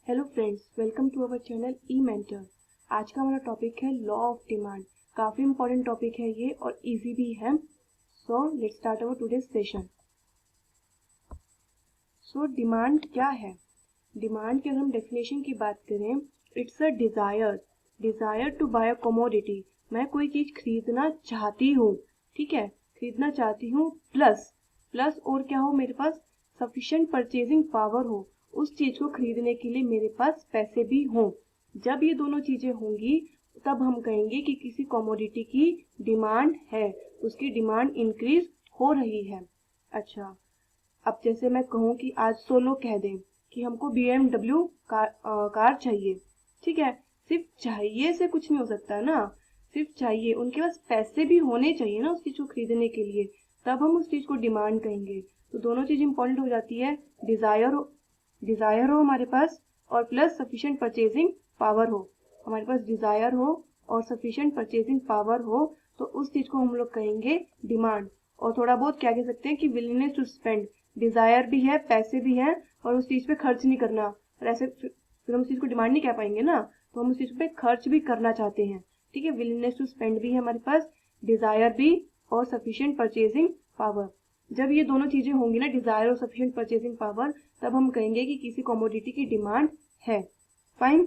Hello friends, welcome to our channel E mentor. आज का हमारा टॉपिक है लॉ ऑफ डिमांड। काफ़ी इंपॉर्टेंट टॉपिक है ये और इजी भी है। So let's start our today's session. So demand क्या है? डिमांड की अगर हम डेफिनेशन की बात करें, it's a desire to buy a commodity. मैं कोई चीज़ खरीदना चाहती हूँ, ठीक है, खरीदना चाहती हूँ, प्लस प्लस और क्या हो, मेरे पास सफिशिएंट परचेजिंग पावर हो, उस चीज़ को खरीदने के लिए मेरे पास पैसे भी हों। जब ये दोनों चीज़ें होंगी तब हम कहेंगे कि किसी कमोडिटी की डिमांड है, उसकी डिमांड इंक्रीज हो रही है। अच्छा, अब जैसे मैं कहूँ कि आज 100 लोग कह दें कि हमको BMW कार चाहिए, ठीक है, सिर्फ चाहिए से कुछ नहीं हो सकता ना, सिर्फ चाहिए, उनके पास पैसे भी होने चाहिए ना उस चीज़ को खरीदने के लिए, तब हम उस चीज़ को डिमांड कहेंगे। तो दोनों चीज़ इंपॉर्टेंट हो जाती है, डिज़ायर हो हमारे पास और प्लस सफिशिएंट परचेजिंग पावर हो। हमारे पास डिज़ायर हो और सफिशिएंट परचेजिंग पावर हो तो उस चीज़ को हम लोग कहेंगे डिमांड। और थोड़ा बहुत क्या कह सकते हैं कि विलिंगनेस टू स्पेंड, डिज़ायर भी है, पैसे भी हैं और उस चीज़ पे खर्च नहीं करना, और ऐसे फिर हम उस चीज़ को डिमांड नहीं कह पाएंगे ना, तो हम उस चीज़ पे खर्च भी करना चाहते हैं, ठीक है। विलिंगनेस टू स्पेंड भी है हमारे पास, डिज़ायर भी और सफिशिएंट परचेजिंग पावर। जब ये दोनों चीज़ें होंगी ना, डिज़ायर और सफिशिएंट परचेजिंग पावर, तब हम कहेंगे कि किसी कमोडिटी की डिमांड है। Fine,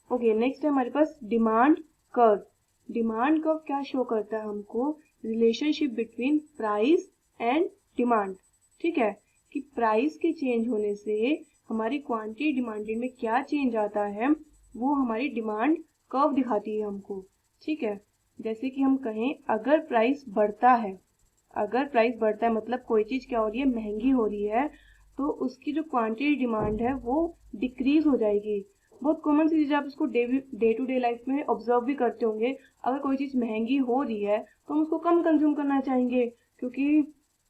okay. नेक्स्ट है हमारे पास डिमांड कर्व। डिमांड कर्व क्या शो करता है हमको? Relationship between price and demand, ठीक है, कि प्राइस के चेंज होने से हमारी क्वांटिटी डिमांडेड में क्या चेंज आता है, वो हमारी डिमांड कर्व दिखाती है हमको, ठीक है। जैसे कि हम कहें, अगर प्राइस बढ़ता है, अगर प्राइस बढ़ता है मतलब कोई चीज़ क्या हो रही है, महंगी हो रही है, तो उसकी जो क्वांटिटी डिमांड है वो डिक्रीज हो जाएगी। बहुत कॉमन सी चीज़, आप इसको डे टू डे लाइफ में ऑब्जर्व भी करते होंगे। अगर कोई चीज़ महंगी हो रही है तो हम उसको कम कंज्यूम करना चाहेंगे, क्योंकि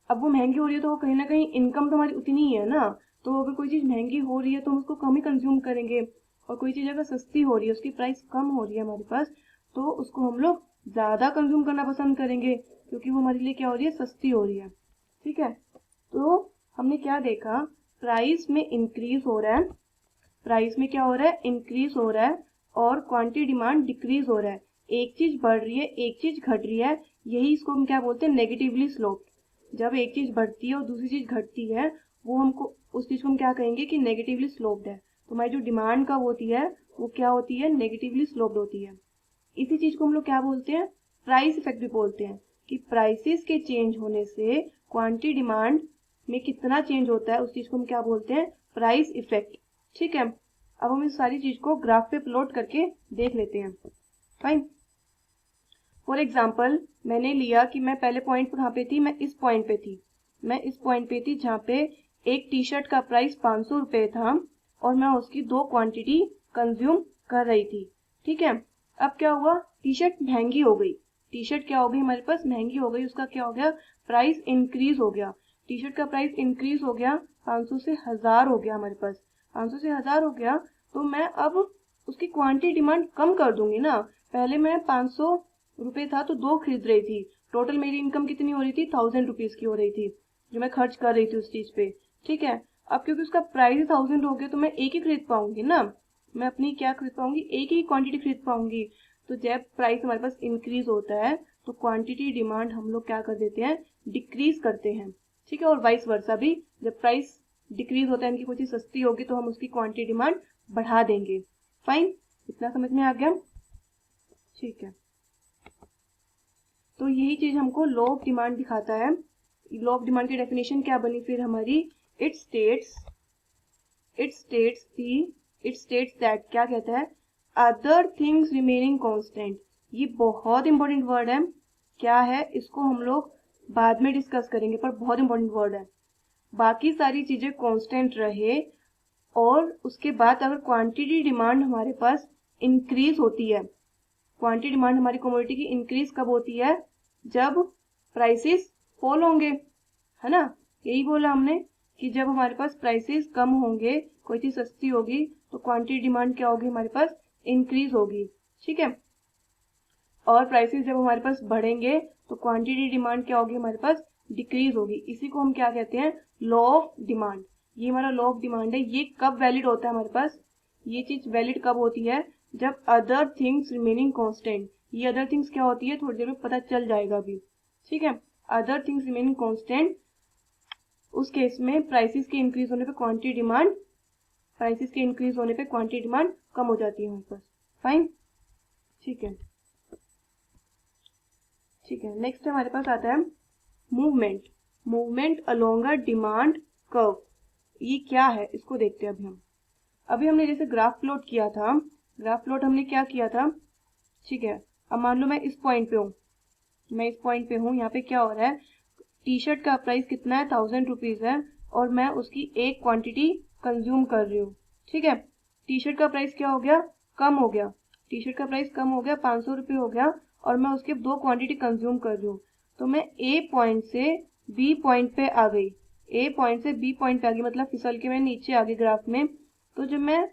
अब वो महंगी हो रही है तो वो कहीं ना कहीं इनकम तो हमारी उतनी ही है ना, तो अगर कोई चीज़ महंगी हो रही है तो हम उसको कम ही कंज्यूम करेंगे। और कोई चीज़ अगर सस्ती हो रही है, उसकी प्राइस कम हो रही है हमारे पास, तो उसको हम लोग ज़्यादा कंज्यूम करना पसंद करेंगे, क्योंकि वो हमारे लिए क्या हो रही है, सस्ती हो रही है, ठीक है। तो हमने क्या देखा, प्राइस में इंक्रीज हो रहा है, प्राइस में क्या हो रहा है, इंक्रीज हो रहा है, और क्वांटिटी डिमांड डिक्रीज हो रहा है। एक चीज बढ़ रही है, एक चीज घट रही है, यही इसको हम क्या बोलते हैं, नेगेटिवली स्लोप्ड। जब एक चीज बढ़ती है और दूसरी चीज घटती है, वो हमको उस चीज को हम क्या कहेंगे कि नेगेटिवली स्लोप्ड है। तो हमारी जो डिमांड कब होती है वो क्या होती है, नेगेटिवली स्लोप्ड होती है। इसी चीज को हम लोग क्या बोलते हैं, प्राइस इफेक्ट भी बोलते हैं, कि प्राइसेस के चेंज होने से क्वांटिटी डिमांड में कितना चेंज होता है, उस चीज को हम क्या बोलते हैं, प्राइस इफेक्ट, ठीक है। अब हम इस सारी चीज को ग्राफ पे प्लॉट करके देख लेते हैं। फाइन, फॉर एग्जाम्पल मैंने लिया कि मैं पहले पॉइंट कहाँ पे थी, मैं इस पॉइंट पे थी, मैं इस पॉइंट पे थी जहाँ पे एक टी शर्ट का प्राइस 500 रुपये था और मैं उसकी 2 क्वांटिटी कंज्यूम कर रही थी, ठीक है। अब क्या हुआ, टी शर्ट महंगी हो गई, टी शर्ट क्या हो गई हमारे पास, महंगी हो गई, उसका क्या हो गया, प्राइस इंक्रीज हो गया, टी शर्ट का प्राइस इंक्रीज हो गया, 500 से 1000 हो गया हमारे पास, 500 से 1000 हो गया, तो मैं अब उसकी क्वांटिटी डिमांड कम कर दूंगी ना। पहले मैं 500 रुपये था तो 2 खरीद रही थी, टोटल मेरी इनकम कितनी हो रही थी, 1000 रुपीज की हो रही थी, जो मैं खर्च कर रही थी उस चीज पे, ठीक है। अब क्योंकि उसका प्राइस 1000 हो गया तो मैं एक ही खरीद पाऊंगी ना, मैं अपनी क्या खरीद पाऊंगी, एक ही क्वांटिटी खरीद पाऊंगी। तो जब प्राइस हमारे पास इंक्रीज होता है तो क्वांटिटी डिमांड हम लोग क्या कर देते हैं, डिक्रीज करते हैं, ठीक है। और वाइस वर्सा भी, जब प्राइस डिक्रीज होता है, इनकी कोई चीज सस्ती होगी तो हम उसकी क्वांटिटी डिमांड बढ़ा देंगे। फाइन, इतना समझ में आ गया, ठीक है। तो यही चीज हमको लॉ ऑफ डिमांड दिखाता है। लॉ ऑफ डिमांड की डेफिनेशन क्या बनी फिर हमारी, इट स्टेट्स दैट, क्या कहता है, अदर थिंग्स रिमेनिंग कांस्टेंट। ये बहुत इंपॉर्टेंट वर्ड है, क्या है, इसको हम लोग बाद में डिस्कस करेंगे, पर बहुत इंपॉर्टेंट वर्ड है। बाकी सारी चीजें कांस्टेंट रहे और उसके बाद अगर क्वांटिटी डिमांड हमारे पास इंक्रीज होती है, क्वांटिटी डिमांड हमारी कमोडिटी की इंक्रीज कब होती है, जब प्राइसेस फॉल होंगे, है ना। यही बोला हमने कि जब हमारे पास प्राइसेस कम होंगे, कोई चीज सस्ती होगी, तो क्वांटिटी डिमांड क्या होगी, हमारे पास इंक्रीज होगी, ठीक है। और प्राइसेस जब हमारे पास बढ़ेंगे तो क्वांटिटी डिमांड क्या होगी, हमारे पास डिक्रीज होगी। इसी को हम क्या कहते हैं, लॉ ऑफ डिमांड। ये हमारा लॉ ऑफ डिमांड है। ये कब वैलिड होता है हमारे पास, ये चीज वैलिड कब होती है, जब अदर थिंग्स रिमेनिंग कांस्टेंट। ये अदर थिंग्स क्या होती है थोड़ी देर में पता चल जाएगा अभी, ठीक है। अदर थिंग्स रिमेनिंग कांस्टेंट, उस केस में प्राइसेस के इंक्रीज होने पे क्वांटिटी डिमांड, प्राइसेस के इंक्रीज होने पे क्वांटिटी डिमांड कम हो जाती है हमारे पास। फाइन, ठीक है, ठीक है। नेक्स्ट हमारे पास आता है movement, movement along a demand curve. ये क्या है इसको देखते हैं अभी हमने जैसे ग्राफ प्लॉट किया था, ग्राफ प्लॉट हमने क्या किया था, ठीक है। अब मान लो मैं इस पॉइंट पे हूँ, मैं इस पॉइंट पे हूँ, यहाँ पे क्या हो रहा है, टी शर्ट का प्राइस कितना है, 1000 रुपीज है, और मैं उसकी एक क्वांटिटी कंज्यूम कर रही हूँ, ठीक है। टी शर्ट का प्राइस क्या हो गया, कम हो गया, टी शर्ट का प्राइस कम हो गया, 500 रुपये हो गया, और मैं उसके 2 क्वांटिटी कंज्यूम कर रही हूँ। तो मैं ए पॉइंट से बी पॉइंट पे आ गई, ए पॉइंट से बी पॉइंट पे आ गई, मतलब फिसल के मैं नीचे आ गई ग्राफ में। तो जब मैं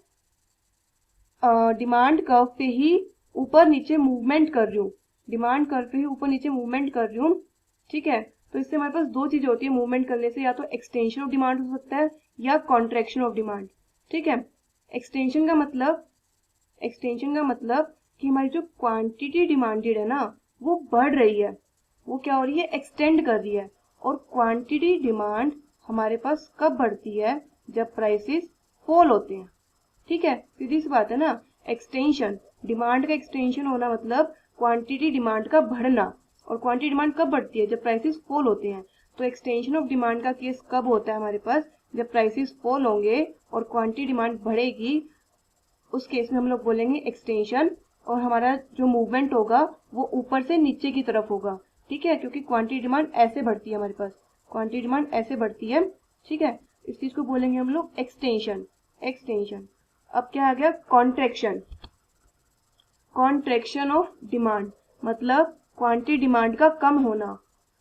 डिमांड कर्व पे ही ऊपर नीचे मूवमेंट कर रही हूँ, डिमांड कर्व पे ही ऊपर नीचे मूवमेंट कर रही हूँ, ठीक है। तो इससे हमारे पास दो चीजें होती है मूवमेंट करने से, या तो एक्सटेंशन ऑफ डिमांड हो सकता है या कॉन्ट्रैक्शन ऑफ डिमांड, ठीक है। एक्सटेंशन का मतलब, एक्सटेंशन का मतलब कि हमारी जो क्वांटिटी डिमांडेड है ना वो बढ़ रही है, वो क्या हो रही है, एक्सटेंड कर रही है। और क्वांटिटी डिमांड हमारे पास कब बढ़ती है, जब प्राइसेस फॉल होते हैं, ठीक है। सीधी सी बात है ना। एक्सटेंशन, डिमांड का एक्सटेंशन होना मतलब क्वांटिटी डिमांड का बढ़ना, और क्वांटिटी डिमांड कब बढ़ती है, जब प्राइसेस फॉल होते हैं। तो एक्सटेंशन ऑफ डिमांड का केस कब होता है हमारे पास, जब प्राइसेस फॉल होंगे और क्वांटिटी डिमांड बढ़ेगी, उस केस में हम लोग बोलेंगे एक्सटेंशन। और हमारा जो मूवमेंट होगा वो ऊपर से नीचे की तरफ होगा, ठीक है, क्योंकि क्वांटिटी डिमांड ऐसे बढ़ती है हमारे पास, क्वांटिटी डिमांड ऐसे बढ़ती है, ठीक है। इस चीज को बोलेंगे हम लोग एक्सटेंशन, एक्सटेंशन। अब क्या आ गया, कॉन्ट्रैक्शन, कॉन्ट्रैक्शन ऑफ डिमांड, मतलब क्वांटिटी डिमांड का कम होना,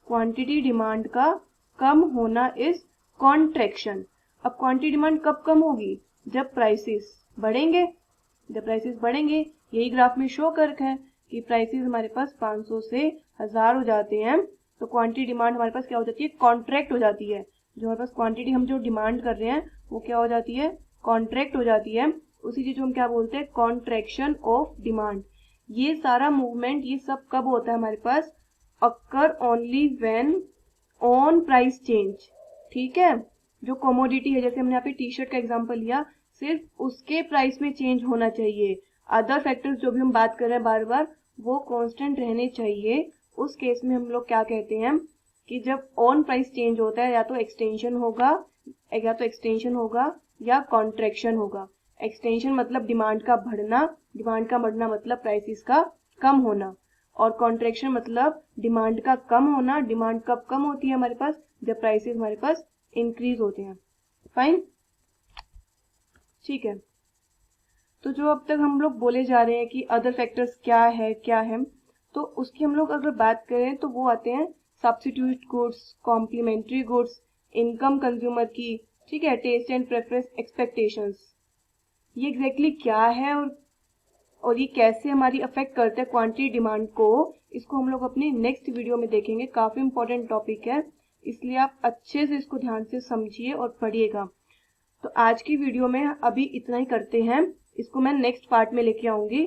क्वांटिटी डिमांड का कम होना इज कॉन्ट्रैक्शन। अब क्वांटिटी डिमांड कब कम होगी, जब प्राइसेस बढ़ेंगे, जब प्राइसेस बढ़ेंगे। यही ग्राफ में शो कर रखा है कि प्राइसेस हमारे पास 500 से 1000 हो जाते हैं, तो क्वांटिटी डिमांड हमारे पास क्या हो जाती है, कॉन्ट्रैक्ट हो जाती है। जो हमारे पास क्वांटिटी हम जो डिमांड कर रहे हैं वो क्या हो जाती है, कॉन्ट्रैक्ट हो जाती है। उसी चीज को हम क्या बोलते हैं, कॉन्ट्रैक्शन ऑफ डिमांड। ये सारा मूवमेंट, ये सब कब होता है हमारे पास, occur only when on price change, ठीक है। जो कमोडिटी है, जैसे हमने यहाँ पे टी शर्ट का एग्जांपल लिया, सिर्फ उसके प्राइस में चेंज होना चाहिए, अदर फैक्टर्स जो भी हम बात कर रहे हैं बार बार वो कांस्टेंट रहने चाहिए। उस केस में हम लोग क्या कहते हैं कि जब ऑन प्राइस चेंज होता है, या तो एक्सटेंशन होगा, या तो एक्सटेंशन होगा या कॉन्ट्रैक्शन होगा। एक्सटेंशन मतलब डिमांड का बढ़ना, डिमांड का बढ़ना मतलब प्राइसेस का कम होना, और कॉन्ट्रैक्शन मतलब डिमांड का कम होना। डिमांड कब कम होती है हमारे पास, जब प्राइसेस हमारे पास इंक्रीज होते हैं। फाइन, ठीक है। तो जो अब तक हम लोग बोले जा रहे हैं कि अदर फैक्टर्स क्या है क्या है, तो उसकी हम लोग अगर बात करें तो वो आते हैं substitute goods, complementary goods, income consumer की, ठीक है, टेस्ट एंड प्रेफरेंस, एक्सपेक्टेशंस। ये एग्जैक्टली क्या है और ये कैसे हमारी अफेक्ट करते हैं क्वांटिटी डिमांड को, इसको हम लोग अपनी नेक्स्ट वीडियो में देखेंगे। काफी इंपॉर्टेंट टॉपिक है, इसलिए आप अच्छे से इसको ध्यान से समझिए और पढ़िएगा। तो आज की वीडियो में अभी इतना ही करते हैं, इसको मैं नेक्स्ट पार्ट में लेके आऊंगी।